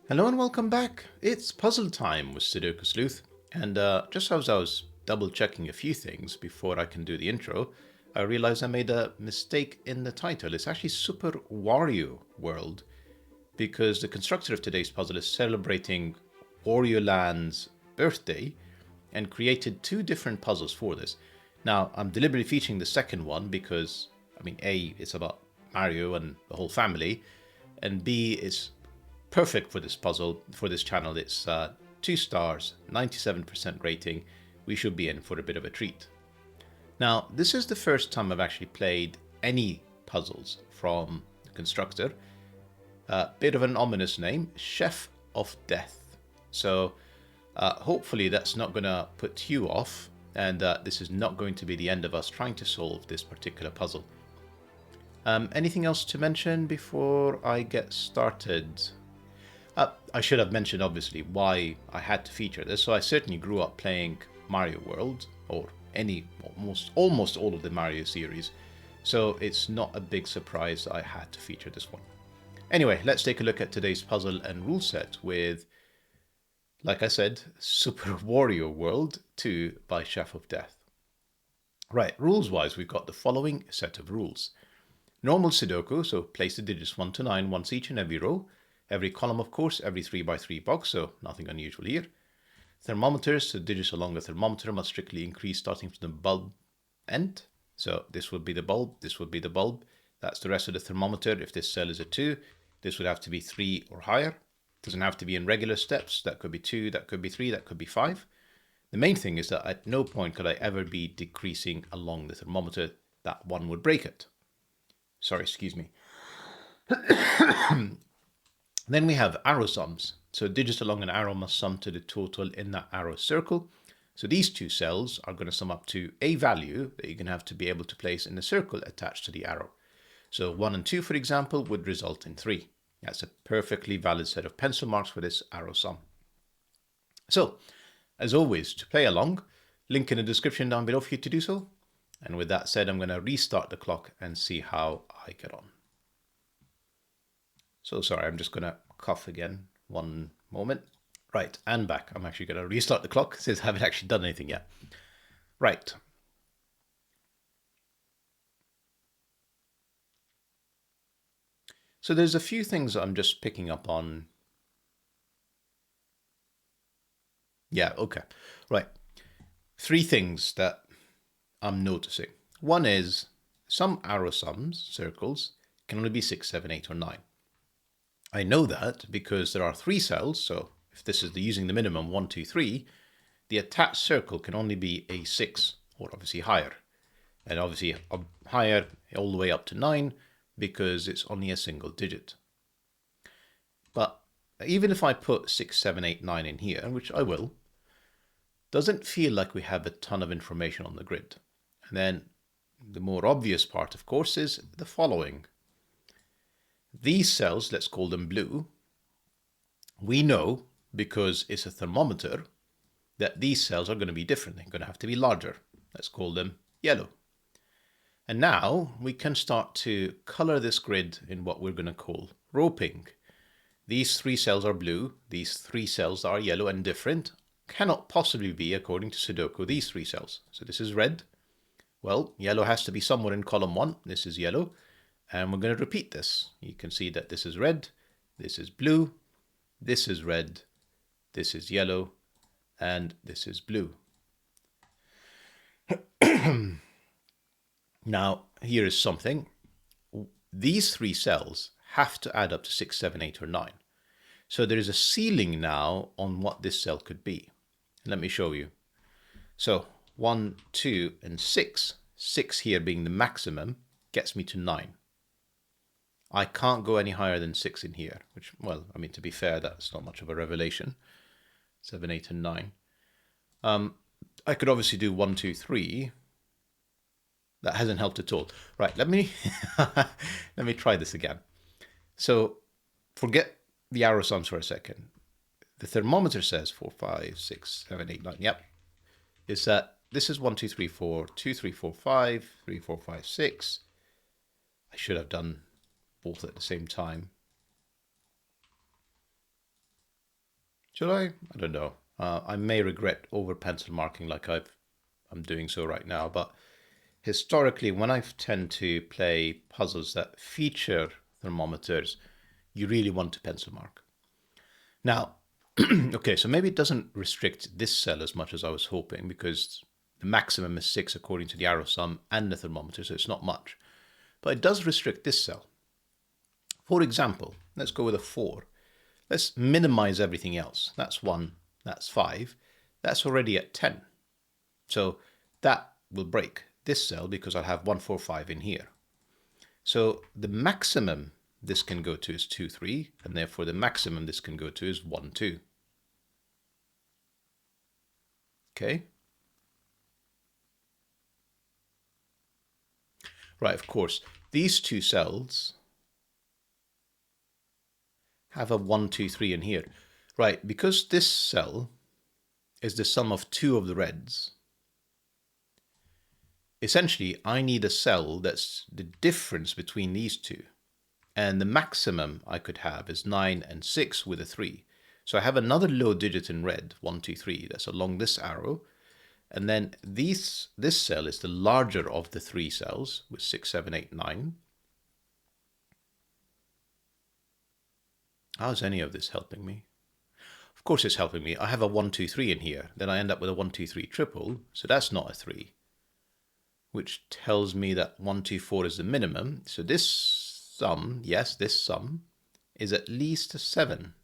Hello and welcome back. It's puzzle time with Sudoku Sleuth. And just as I was double checking a few things before I can do the intro, I realized I made a mistake in the title. It's actually Super Wario World because the constructor of today's puzzle is celebrating Wario Land's birthday and created two different puzzles for this. Now, I'm deliberately featuring the second one because, A, it's about Mario and the whole family, and B, it's perfect for this puzzle, for this channel. It's 2 stars, 97% rating. We should be in for a bit of a treat. Now, this is the first time I've actually played any puzzles from the constructor. Bit of an ominous name, Chef of Death. So hopefully that's not going to put you off, and this is not going to be the end of us trying to solve this particular puzzle. Anything else to mention before I get started? I should have mentioned, obviously, why I had to feature this. So I certainly grew up playing Mario World, or almost all of the Mario series. So it's not a big surprise that I had to feature this one. Anyway, let's take a look at today's puzzle and rule set with, like I said, Super Wario World 2 by Chef of Death. Right, rules-wise, we've got the following set of rules. Normal Sudoku, so place the digits 1 to 9 once each in every row. Every column, of course, every 3x3 box, so nothing unusual here. Thermometers, so digits along the thermometer must strictly increase starting from the bulb end. So this would be the bulb, this would be the bulb. That's the rest of the thermometer. If this cell is a 2, this would have to be 3 or higher. It doesn't have to be in regular steps. That could be 2, that could be 3, that could be 5. The main thing is that at no point could I ever be decreasing along the thermometer. That one would break it. Sorry, excuse me. Then we have arrow sums. So digits along an arrow must sum to the total in that arrow circle. So these two cells are going to sum up to a value that you're going to have to be able to place in the circle attached to the arrow. So 1 and 2, for example, would result in 3. That's a perfectly valid set of pencil marks for this arrow sum. So, as always, to play along, link in the description down below for you to do so. And with that said, I'm going to restart the clock and see how I get on. So sorry, I'm just going to cough again. One moment. Right, and back. I'm actually going to restart the clock since I haven't actually done anything yet. Right. So there's a few things I'm just picking up on. Yeah, okay. Right. 3 things that I'm noticing. One is some arrow sums, circles, can only be 6, 7, 8, or 9. I know that because there are 3 cells, so if this is using the minimum 1, 2, 3, the attached circle can only be a 6, or obviously higher. And obviously higher all the way up to 9 because it's only a single digit. But even if I put 6, 7, 8, 9 in here, which I will, doesn't feel like we have a ton of information on the grid. And then the more obvious part, of course, is the following. These cells, let's call them blue, we know, because it's a thermometer, that these cells are going to be different. They're going to have to be larger. Let's call them yellow. And now we can start to color this grid in what we're going to call roping. These 3 cells are blue. These 3 cells are yellow and different. Cannot possibly be, according to Sudoku, these 3 cells. So this is red. Well, yellow has to be somewhere in column 1. This is yellow. And we're going to repeat this. You can see that this is red, this is blue, this is red, this is yellow, and this is blue. Now, here is something. These 3 cells have to add up to 6, 7, 8, or 9. So there is a ceiling now on what this cell could be. Let me show you. So 1, 2, and 6, 6 here being the maximum, gets me to 9. I can't go any higher than 6 in here, which, well, I mean, to be fair, that's not much of a revelation. 7, 8, and 9. I could obviously do 1, 2, 3. That hasn't helped at all. Right, let me let me try this again. So forget the arrow sums for a second. The thermometer says 4, 5, 6, 7, 8, 9. Yep. Is that this is 1, 2, 3, 4, 2, 3, 4, 5, 3, 4, 5, 6. I should have done both at the same time. Should I? I don't know. I may regret over pencil marking like I'm doing so right now, but historically, when I tend to play puzzles that feature thermometers, you really want to pencil mark. Now, okay, so maybe it doesn't restrict this cell as much as I was hoping because the maximum is 6 according to the arrow sum and the thermometer, so it's not much. But it does restrict this cell. For example, let's go with a 4. Let's minimize everything else. That's 1, that's 5. That's already at 10. So that will break this cell because I'll have 1, 4, 5 in here. So the maximum this can go to is 2, 3, and therefore the maximum this can go to is 1, 2. Okay. Right, of course, these two cells have a 1, 2, 3 in here. Right, because this cell is the sum of two of the reds, essentially I need a cell that's the difference between these two. And the maximum I could have is 9 and 6 with a 3. So I have another low digit in red, 1, 2, 3, that's along this arrow. And then this cell is the larger of the three cells with 6, 7, 8, 9. How's any of this helping me? Of course it's helping me. I have a 1, 2, 3 in here. Then I end up with a 1, 2, 3 triple. So that's not a 3. Which tells me that 1, 2, 4 is the minimum. So this sum, yes, this sum, is at least a 7.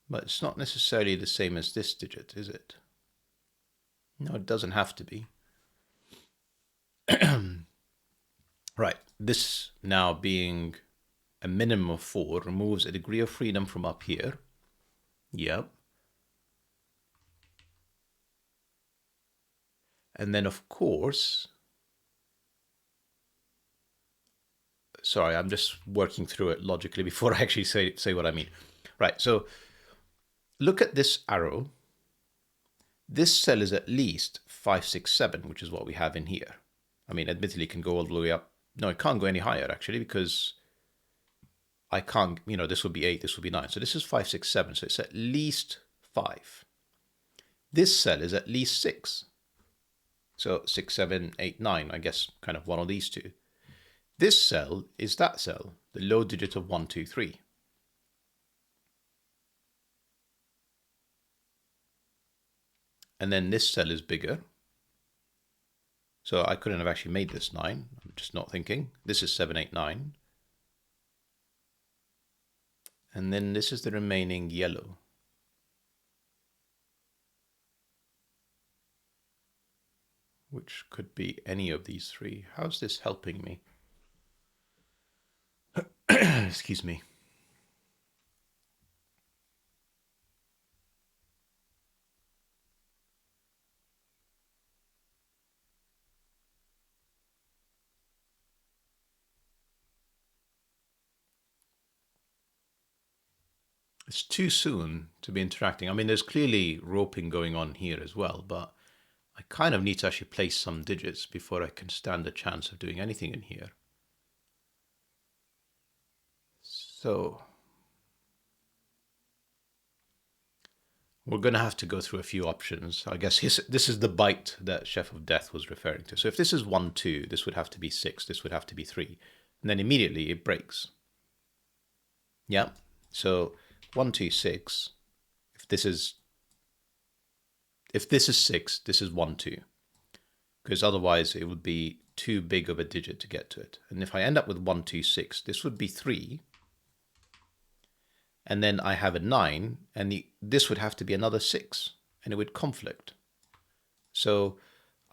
But it's not necessarily the same as this digit, is it? No, it doesn't have to be. Right, this now being a minimum of 4 removes a degree of freedom from up here. Yep. And then, of course, sorry, I'm just working through it logically before I actually say what I mean. Right, so look at this arrow. This cell is at least 5, 6, 7, which is what we have in here. I mean, admittedly, it can go all the way up. No, it can't go any higher, actually, because I can't, this would be 8, this would be 9. So this is 5, 6, 7, so it's at least 5. This cell is at least 6. So 6, 7, 8, 9, I guess kind of one of these two. This cell is that cell, the low digit of 1, 2, 3. And then this cell is bigger. So I couldn't have actually made this 9. I'm just not thinking. This is 7, 8, 9. And then this is the remaining yellow. Which could be any of these three. How's this helping me? Excuse me. It's too soon to be interacting. I mean, there's clearly roping going on here as well, but I kind of need to actually place some digits before I can stand a chance of doing anything in here. So we're going to have to go through a few options. I guess this is the bite that Chefofdeath was referring to. So if this is 1, 2, this would have to be 6, this would have to be 3. And then immediately it breaks. Yeah, so 1, 2, 6. If this is 6, this is 1, 2. Because otherwise it would be too big of a digit to get to it. And if I end up with 1, 2, 6, this would be 3. And then I have a 9, and this would have to be another 6, and it would conflict. So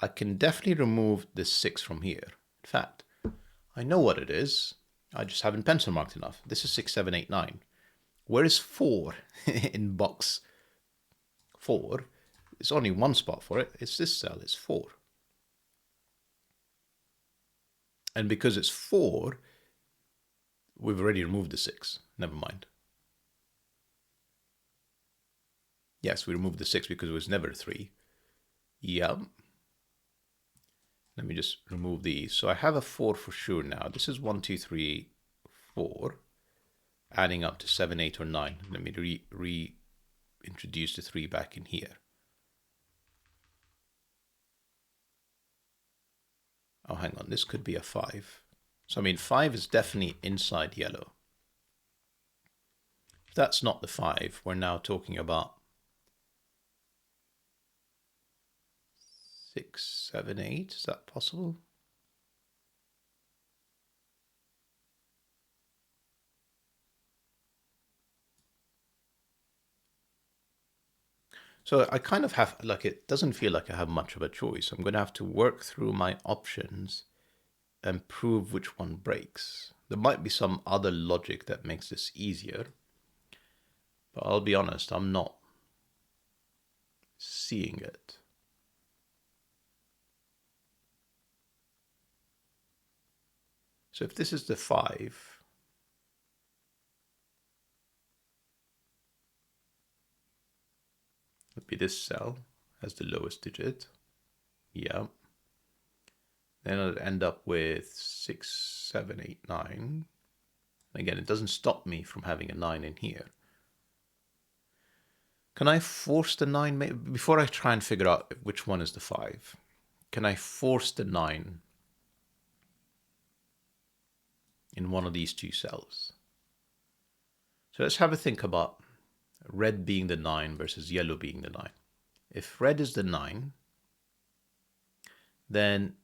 I can definitely remove this 6 from here. In fact, I know what it is. I just haven't pencil marked enough. This is 6, 7, 8, 9. Where is 4 in box 4? There's only one spot for it. It's this cell. It's 4. And because it's 4, we've already removed the 6. Never mind. Yes, we removed the 6 because it was never 3. Yeah. Let me just remove these. So I have a 4 for sure now. This is 1, 2, 3, 4. adding up to 7, 8, or 9. Let me reintroduce the 3 back in here. Oh, hang on, this could be a 5. So, I mean, 5 is definitely inside yellow. If that's not the 5, we're now talking about 6, 7, 8. Is that possible? So I kind of have, like, it doesn't feel like I have much of a choice. I'm going to have to work through my options and prove which one breaks. There might be some other logic that makes this easier, but I'll be honest, I'm not seeing it. So if this is the 5, would be this cell as the lowest digit. Yeah. Then I'd end up with 6, 7, 8, 9. Again, it doesn't stop me from having a 9 in here. Can I force the 9? Before I try and figure out which one is the 5, can I force the 9 in one of these two cells? So let's have a think about red being the 9 versus yellow being the 9. If red is the 9, then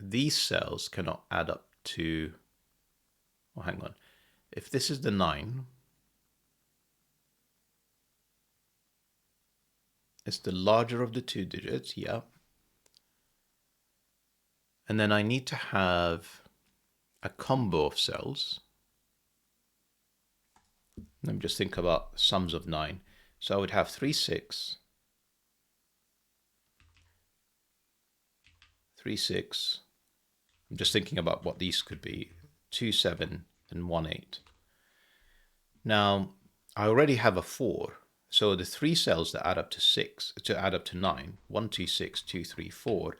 these cells cannot add up to, oh, hang on. If this is the 9, it's the larger of the two digits, yeah. And then I need to have a combo of cells. Let me just think about sums of 9. So I would have 3, 6, 3, 6. I'm just thinking about what these could be. 2, 7, and 1, 8. Now, I already have a 4. So the 3 cells that add up to 6, to add up to 9, 1, 2, 6, 2, 3, 4,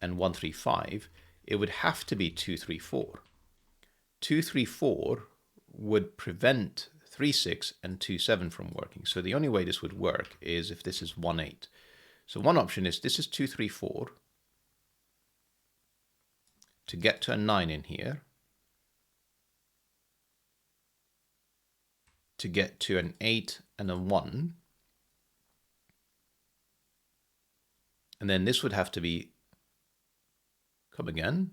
and 1, 3, 5, it would have to be 2, 3, 4. 2, 3, 4 would prevent 3, 6 and 2, 7 from working. So the only way this would work is if this is 1, 8. So one option is this is 2, 3, 4. To get to a 9 in here, to get to an 8 and a 1, and then this would have to be, come again,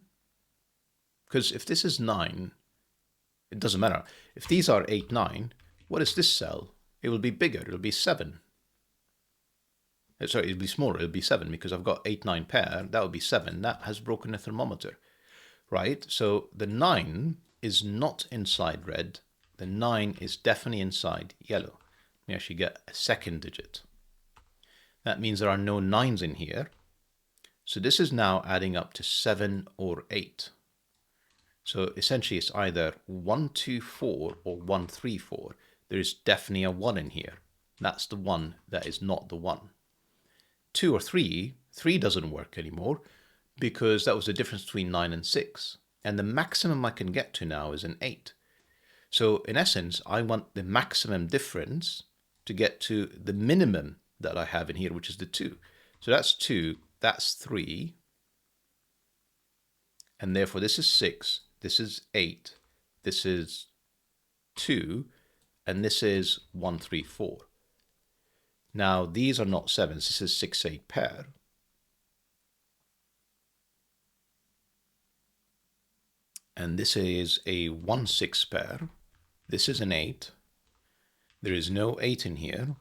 because if this is 9, it doesn't matter. If these are 8, 9, what is this cell? It will be bigger, it'll be 7. Sorry, it'll be smaller, it'll be 7, because I've got 8, 9 pair, that would be 7. That has broken the thermometer, right? So the 9 is not inside red. The 9 is definitely inside yellow. Let me actually get a second digit. That means there are no 9s in here. So this is now adding up to 7 or 8. So essentially it's either 1, 2, 4 or 1, 3, 4. There is definitely a 1 in here. That's the one that is not the 1. 2 or 3, 3 doesn't work anymore because that was the difference between 9 and 6. And the maximum I can get to now is an 8. So in essence, I want the maximum difference to get to the minimum that I have in here, which is the 2. So that's 2, that's 3. And therefore this is 6, this is 8, this is 2, and this is 1, 3, 4. Now these are not 7s, this is 6, 8 pair. And this is a 1, 6 pair. This is an 8. There is no 8 in here.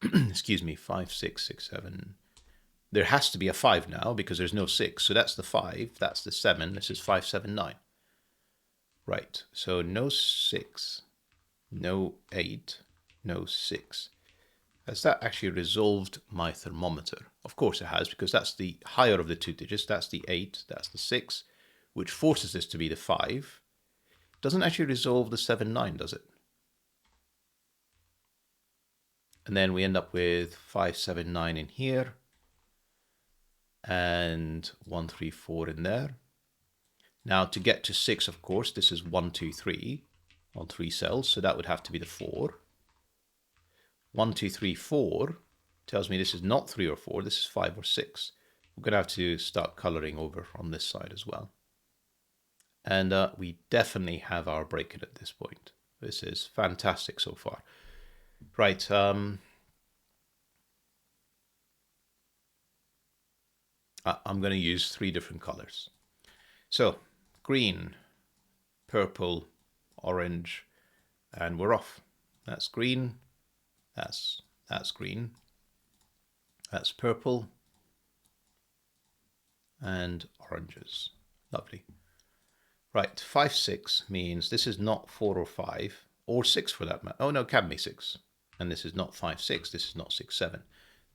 Excuse me, 5, 6, 6, 7. There has to be a 5 now because there's no 6. So that's the 5, that's the 7. This is 5, 7, 9. Right, so no 6, no 8, no 6. Has that actually resolved my thermometer? Of course it has, because that's the higher of the two digits. That's the 8, that's the 6, which forces this to be the 5. Doesn't actually resolve the 7, 9, does it? And then we end up with 5, 7, 9 in here, and 1, 3, 4 in there. Now to get to 6, of course, this is 1, 2, 3. on 3 cells, so that would have to be the 4. 1, 2, 3, 4 tells me this is not 3 or 4, this is 5 or 6. We're going to have to start coloring over on this side as well. And we definitely have our break-in at this point. This is fantastic so far. Right. I'm going to use 3 different colors. So green, purple, orange, and we're off. That's green. That's green. That's purple. And oranges. Lovely. Right, 5, 6 means this is not 4 or 5, or 6 for that matter. Oh no, can be 6. And this is not 5, 6, this is not 6, 7.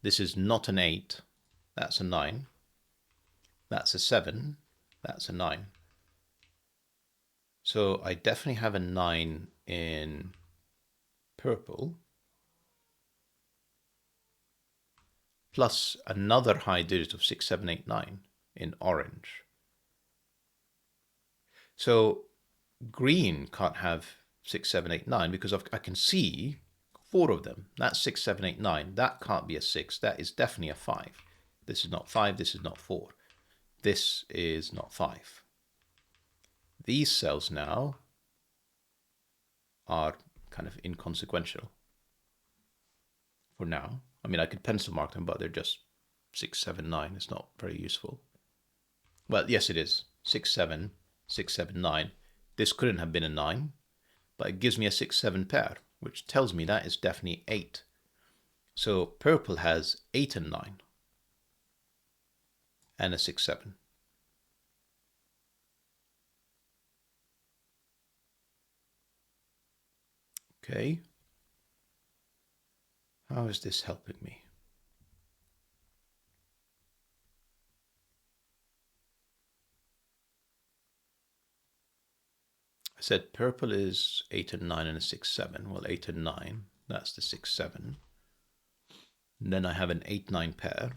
This is not an 8, that's a 9. That's a 7, that's a 9. So I definitely have a 9 in purple, plus another high digit of 6, 7, 8, 9 in orange. So green can't have 6, 7, 8, 9 because I can see 4 of them. That's 6, 7, 8, 9. That can't be a 6. That is definitely a 5. This is not 5. This is not 4. This is not 5. These cells now are kind of inconsequential for now. I mean, I could pencil mark them, but they're just 6, 7, 9. It's not very useful. Well, yes, it is. 6, 7, 6, 7, 9. This couldn't have been a 9, but it gives me a 6, 7 pair, which tells me that is definitely 8. So purple has 8 and 9, and a 6, 7. Okay. How is this helping me? I said purple is 8 and 9 and a 6, 7. Well, 8 and 9, that's the 6, 7. And then I have an 8, 9 pair.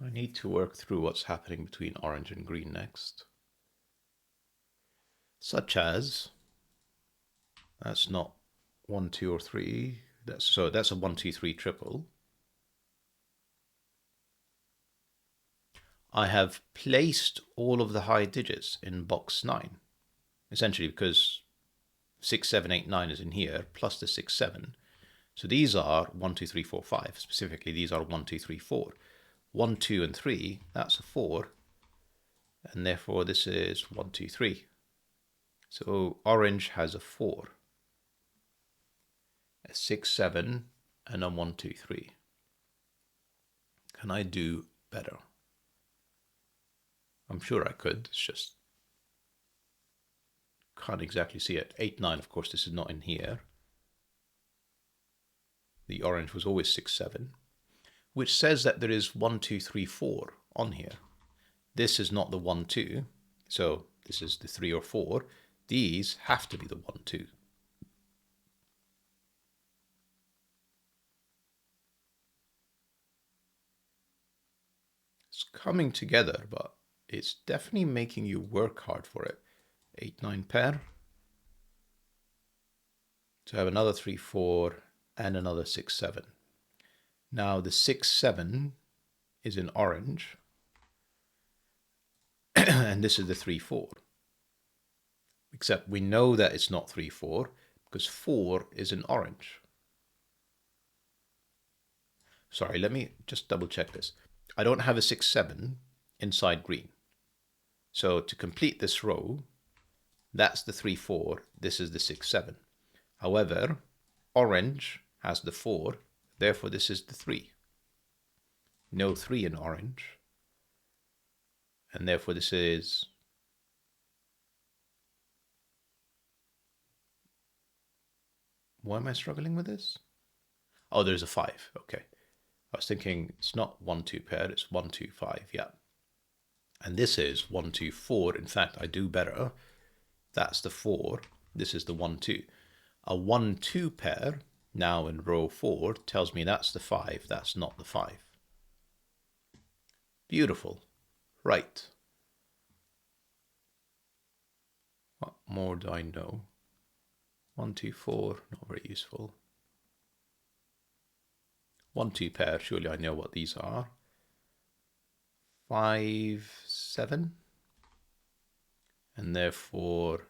I need to work through what's happening between orange and green next. Such as, that's not 1, 2, or 3. That's a 1, 2, 3 triple. I have placed all of the high digits in box 9, essentially because 6, 7, 8, 9 is in here, plus the 6, 7. So these are 1, 2, 3, 4, 5. Specifically, these are 1, 2, 3, 4. 1, 2, and 3, that's a 4. And therefore, this is 1, 2, 3. So orange has a 4, a 6, 7, and a 1, 2, 3. Can I do better? I'm sure I could. It's just can't exactly see it. 8, 9, of course, this is not in here. The orange was always 6, 7, which says that there is 1, 2, 3, 4 on here. This is not the 1, 2, so this is the 3 or 4. These have to be the 1, 2. It's coming together, but it's definitely making you work hard for it. 8, 9 pair. So I have another 3, 4, and another 6, 7. Now the 6, 7 is in orange, and this is the 3, 4. Except we know that it's not 3, 4, because 4 is in orange. Sorry, let me just double check this. I don't have a 6, 7 inside green. So to complete this row, that's the 3, 4, this is the 6, 7. However, orange has the 4, therefore this is the 3. No 3 in orange. And therefore this is... Why am I struggling with this? Oh, there's a 5. Okay. I was thinking it's not 1, 2 pair, it's 1, 2, 5. Yeah. And this is 1, 2, 4. In fact, I do better. That's the 4. This is the 1, 2. A 1, 2 pair, now in row 4, tells me that's the 5. That's not the 5. Beautiful. Right. What more do I know? 1, 2, 4, not very useful. 1, 2 pair, surely I know what these are. 5, 7. And therefore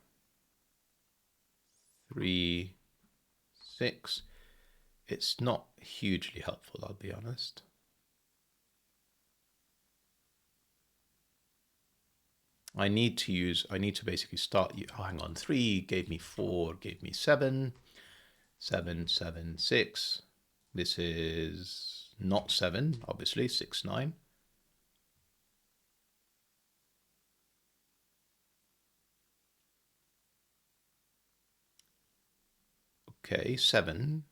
3, 6. It's not hugely helpful, I'll be honest. I need to basically start, oh, hang on, 3 gave me 4, gave me 7, 7, 7, 6. This is not 7, obviously, 6, 9. Okay, 7.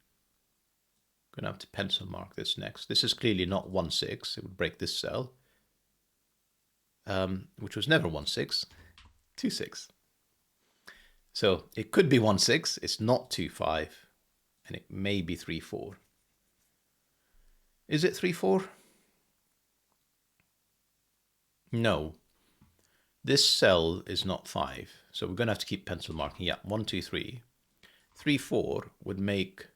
Gonna have to pencil mark this next. This is clearly not 1, 6. It would break this cell, which was never 1, 6. 2, 6. So it could be 1, 6. It's not 2, 5. And it may be 3, 4. Is it 3, 4? No. This cell is not 5. So we're going to have to keep pencil marking. Yeah, 1, 2, 3. 3, 4 would make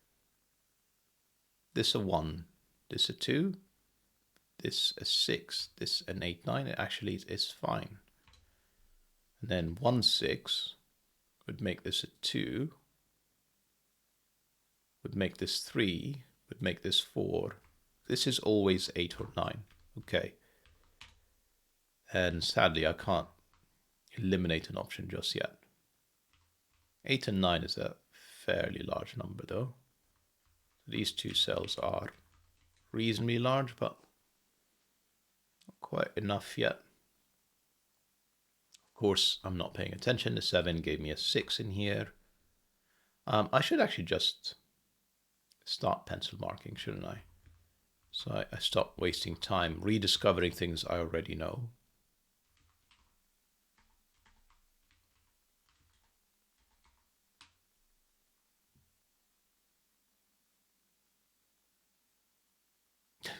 this a 1, this a 2, this a 6, this an 8, 9. It actually is fine. And then 1, 6 would make this a 2, would make this 3, would make this 4. This is always 8 or 9. Okay. And sadly, I can't eliminate an option just yet. 8 and 9 is a fairly large number, though. These two cells are reasonably large, but not quite enough yet. Of course, I'm not paying attention. The 7 gave me a 6 in here. I should actually just start pencil marking, shouldn't I? So I stop wasting time rediscovering things I already know.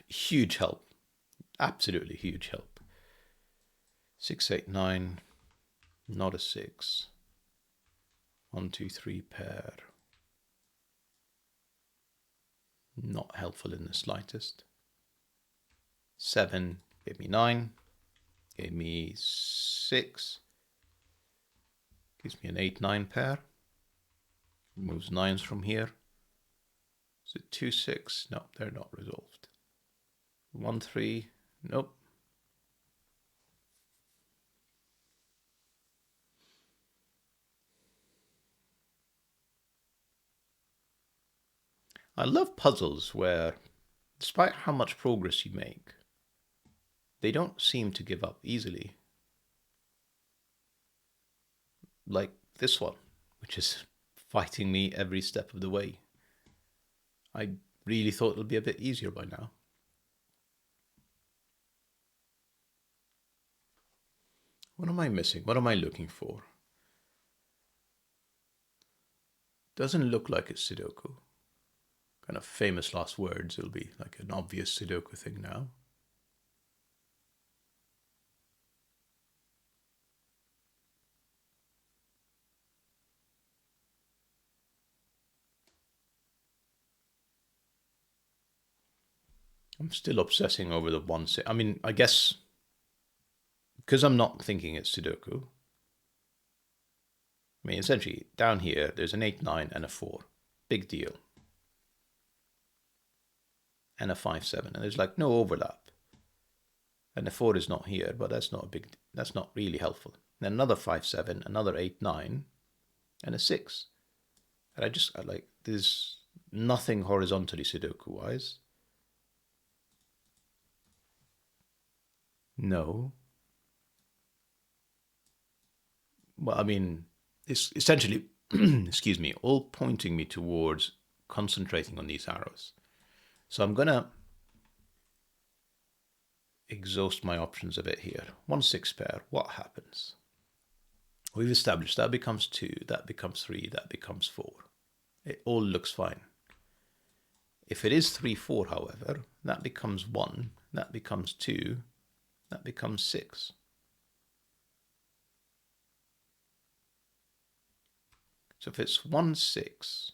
Huge help. Absolutely huge help. 6, 8, 9. Not a 6. 1, 2, 3 pair. Not helpful in the slightest. 7 gave me 9. Gave me 6. Gives me an 8, 9 pair. Moves 9s from here. Is it 2, 6? No, they're not resolved. 1, 3. Nope. I love puzzles where, despite how much progress you make, they don't seem to give up easily. Like this one, which is fighting me every step of the way. I really thought it would be a bit easier by now. What am I missing? What am I looking for? Doesn't look like it's Sudoku. Kind of famous last words. It'll be like an obvious Sudoku thing now. I'm still obsessing over the 1, 6. I mean, I guess because I'm not thinking it's Sudoku. I mean, essentially, down here, there's an 8, 9, and a 4. Big deal. And a 5, 7. And there's like no overlap. And the 4 is not here, but that's not really helpful. Then another 5, 7, another 8, 9, and a 6. And I like, there's nothing horizontally Sudoku-wise. No. Well, I mean, it's essentially, excuse me, all pointing me towards concentrating on these arrows. So I'm going to exhaust my options a bit here. 1, 6 pair, what happens? We've established that becomes 2, that becomes 3, that becomes 4. It all looks fine. If it is 3, 4, however, that becomes 1, that becomes 2, that becomes 6. So if it's 1, 6,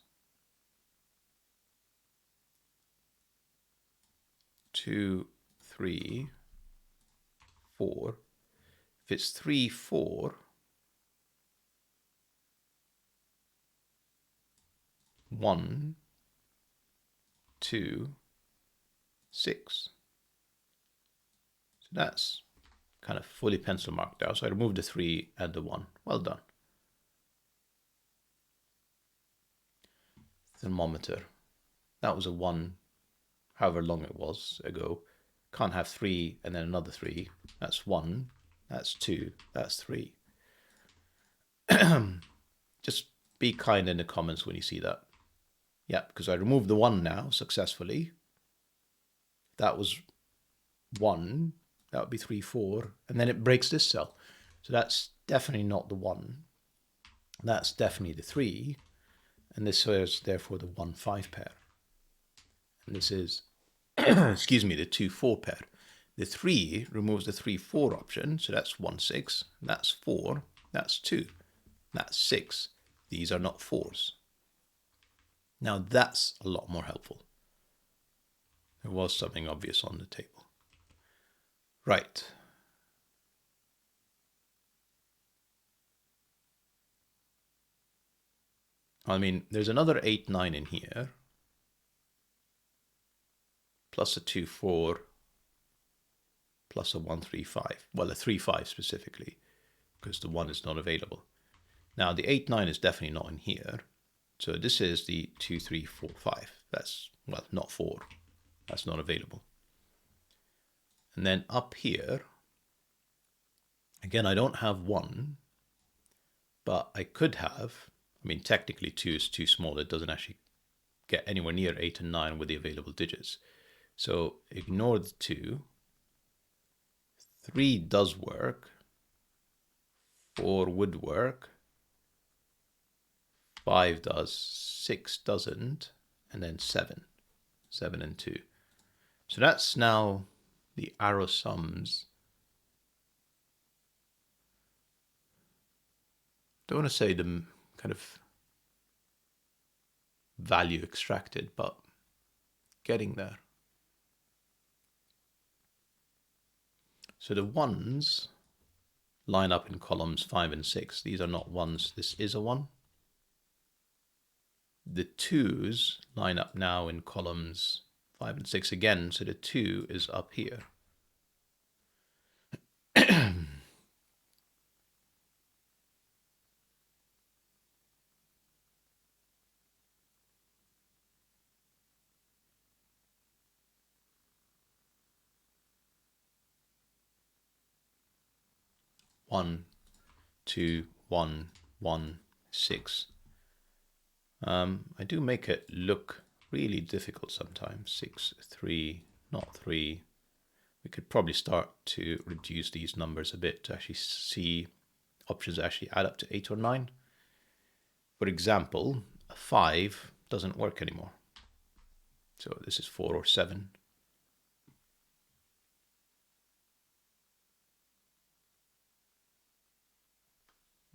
2, 3, 4. If it's 3, 4, 1, 2, 6. So that's kind of fully pencil marked out. So I removed the 3 and the 1. Well done. Thermometer. That was a 1, however long it was ago. Can't have 3 and then another 3. That's 1. That's 2. That's 3. Just be kind in the comments when you see that. Yeah, because I removed the 1 now successfully. That was 1. That would be 3, 4. And then it breaks this cell. So that's definitely not the 1. That's definitely the 3. And this is therefore the 1, 5 pair. And this is, excuse me, the 2, 4 pair. The 3 removes the 3, 4 option. So that's 1, 6. That's 4. That's 2. That's 6. These are not 4s. Now that's a lot more helpful. There was something obvious on the table. Right. I mean, there's another 8, 9 in here. Plus a 2, 4. Plus a 1, 3, 5. Well, a 3, 5 specifically, because the 1 is not available. Now, the 8, 9 is definitely not in here. So this is the 2, 3, 4, 5. That's, well, not 4. That's not available. And then up here, again, I don't have 1, but I could have, I mean, technically 2 is too small. It doesn't actually get anywhere near 8 and 9 with the available digits. So ignore the 2. 3 does work. 4 would work. 5 does. 6 doesn't. And then 7. 7 and 2. So that's now the arrow sums. Don't want to say the kind of value extracted, but getting there. So the 1s line up in columns 5 and 6. These are not 1s. This is a 1. The 2s line up now in columns 5 and 6 again. So the 2 is up here. One, 2, 1, 1, 6. I do make it look really difficult sometimes. 6, 3, not 3. We could probably start to reduce these numbers a bit to actually see options actually add up to 8 or 9. For example, a 5 doesn't work anymore. So this is 4 or 7.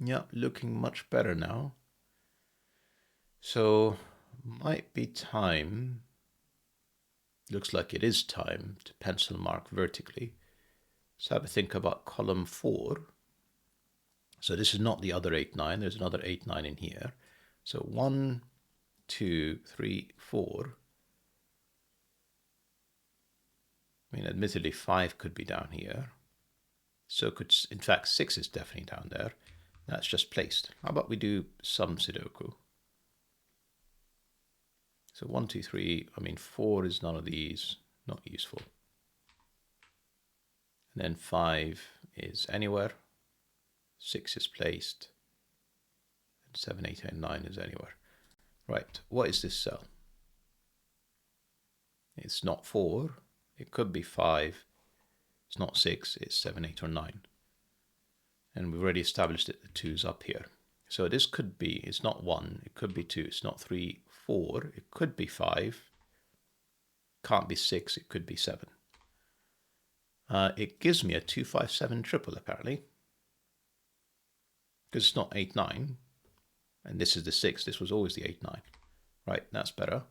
Yeah, looking much better now. So might be time, looks like it is time to pencil mark vertically. Let's have a think about column 4. So this is not the other 8, 9. There's another 8, 9 in here. So 1, 2, 3, 4. I mean, admittedly, 5 could be down here. So could, in fact, 6 is definitely down there. That's just placed. How about we do some Sudoku? So 1, 2, 3, I mean 4 is none of these, not useful. And then 5 is anywhere. 6 is placed. And 7, 8, and 9 is anywhere. Right, what is this cell? It's not 4. It could be 5. It's not 6. It's 7, 8, or 9. And we've already established that the 2 is up here. So this could be, it's not 1. It could be 2. It's not 3, 4. It could be 5. Can't be 6. It could be 7. it gives me a 257 triple apparently. Because it's not 8-9. And this is the 6. This was always the 8-9. Right, that's better.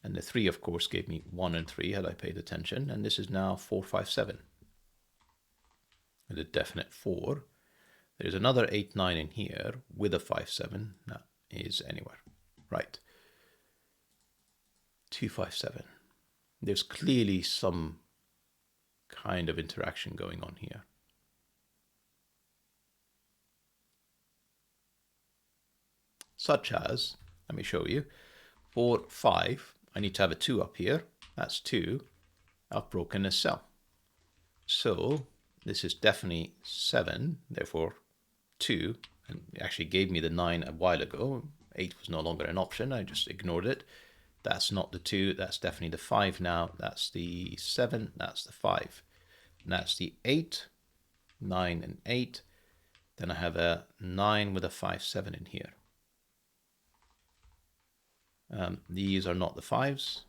And the 3, of course, gave me 1 and 3 had I paid attention. And this is now 457. With a definite 4. There's another 8-9 in here with a 5-7. That is anywhere. Right. 257. There's clearly some kind of interaction going on here. Such as, let me show you, 4, 5, I need to have a 2 up here. That's 2. I've broken a cell. So this is definitely 7, therefore 2. And it actually gave me the 9 a while ago. 8 was no longer an option. I just ignored it. That's not the 2. That's definitely the 5 now. That's the 7. That's the 5. And that's the 8, 9 and 8. Then I have a 9 with a 5-7 in here. These are not the 5s.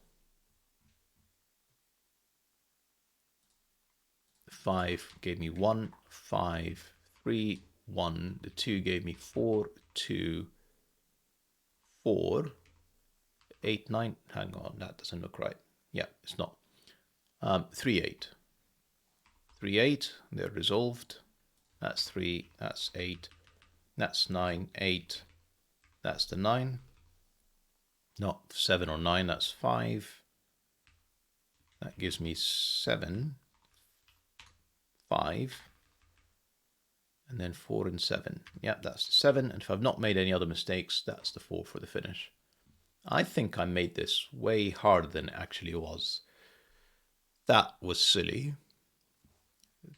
The 5 gave me 1, 5, 3, 1. The 2 gave me 4, 2, 4, 8, 9. Hang on, that doesn't look right. Yeah, it's not. 3, 8. 3, 8. They're resolved. That's 3. That's 8. That's 9, 8. That's the 9. Not 7 or 9, that's 5. That gives me 7, 5, and then 4 and 7. Yeah, that's the 7. And if I've not made any other mistakes, that's the 4 for the finish. I think I made this way harder than it actually was. That was silly.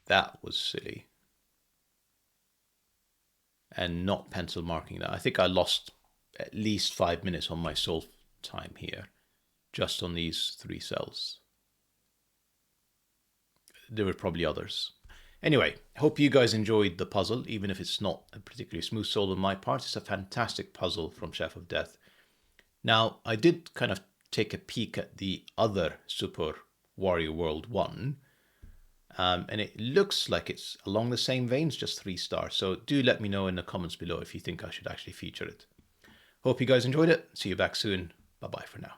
That was silly. And not pencil marking that. I think I lost at least 5 minutes on my solve time here, just on these 3 cells. There were probably others. Anyway, hope you guys enjoyed the puzzle, even if it's not a particularly smooth solve on my part. It's a fantastic puzzle from Chefofdeath. Now, I did kind of take a peek at the other Super Wario World 1, and it looks like it's along the same veins, just 3 stars. So do let me know in the comments below if you think I should actually feature it. Hope you guys enjoyed it. See you back soon. Bye-bye for now.